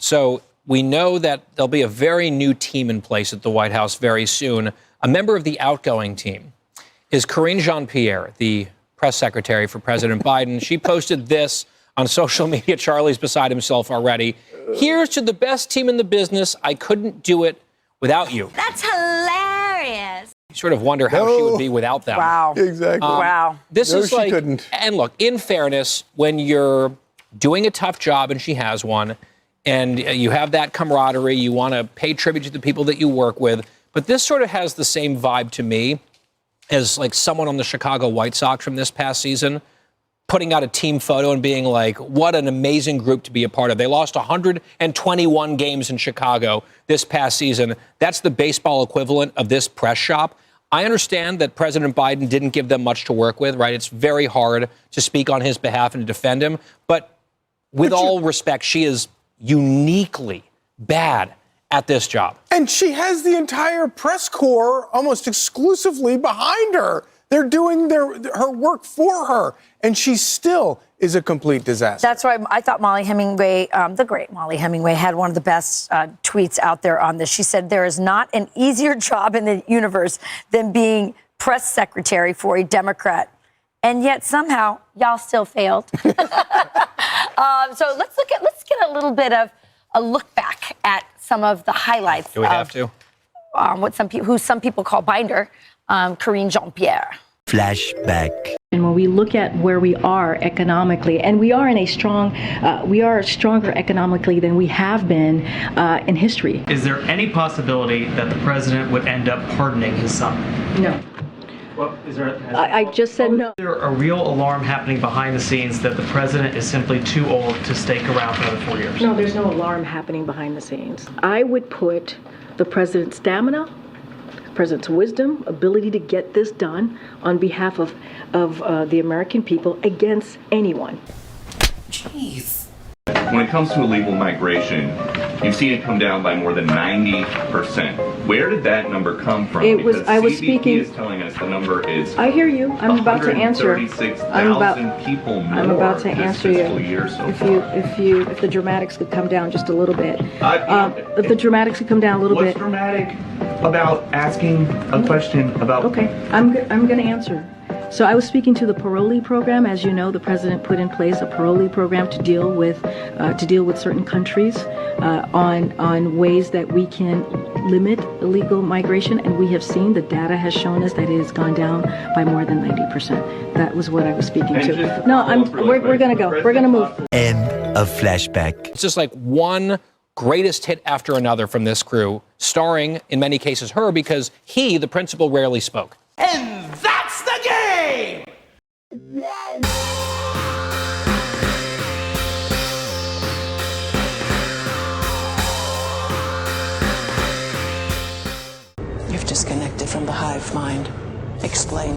So we know that there'll be a very new team in place at the White House very soon. A member of the outgoing team is Karine Jean-Pierre, the press secretary for President Biden. She posted this on social media. Charlie's beside himself already. Here's to the best team in the business. I couldn't do it without you. That's hilarious. You sort of wonder how she would be without them. Wow. Exactly. Wow. This is she like, couldn't. And look, in fairness, when you're doing a tough job, and she has one, and you have that camaraderie, you want to pay tribute to the people that you work with. But this sort of has the same vibe to me as like someone on the Chicago White Sox from this past season putting out a team photo and being like, what an amazing group to be a part of. They lost 121 games in Chicago this past season. That's the baseball equivalent of this press shop. I understand that President Biden didn't give them much to work with, right? It's very hard to speak on his behalf and to defend him. But with all respect, she is uniquely bad at this job. And she has the entire press corps almost exclusively behind her. They're doing her work for her, and she still is a complete disaster. That's why I thought Molly Hemingway, the great Molly Hemingway, had one of the best tweets out there on this. She said, there is not an easier job in the universe than being press secretary for a Democrat. And yet somehow y'all still failed. So let's get a little bit of a look back at some of the highlights. Do we have to? Who some people call Binder, Karine Jean-Pierre. Flashback. And when we look at where we are economically, and we are stronger economically than we have been in history. Is there any possibility that the president would end up pardoning his son? No. Well, I just said no. Is there a real alarm happening behind the scenes that the president is simply too old to stake around for another 4 years? No, there's no alarm happening behind the scenes. I would put the president's stamina, president's wisdom, ability to get this done on behalf of the American people against anyone. Jeez. When it comes to illegal migration, you've seen it come down by more than 90%. Where did that number come from? Because CBP is telling us the number is. I hear you. I'm about to answer. 136,000 people more. I'm about to answer you. If the dramatics could come down just a little bit. If the dramatics could come down a little bit. What's dramatic about asking a question about? Okay, I'm going to answer. So I was speaking to the parolee program. As you know, the president put in place a parolee program to deal with certain countries on ways that we can limit illegal migration, and we have seen the data has shown us that it has gone down by more than 90%. That was what I was speaking to. No, we're going to go. We're going to move. End of Flashback. It's just like one greatest hit after another from this crew, starring, in many cases, her, because he, the principal, rarely spoke. And that's the game! You've disconnected from the hive mind. Explain.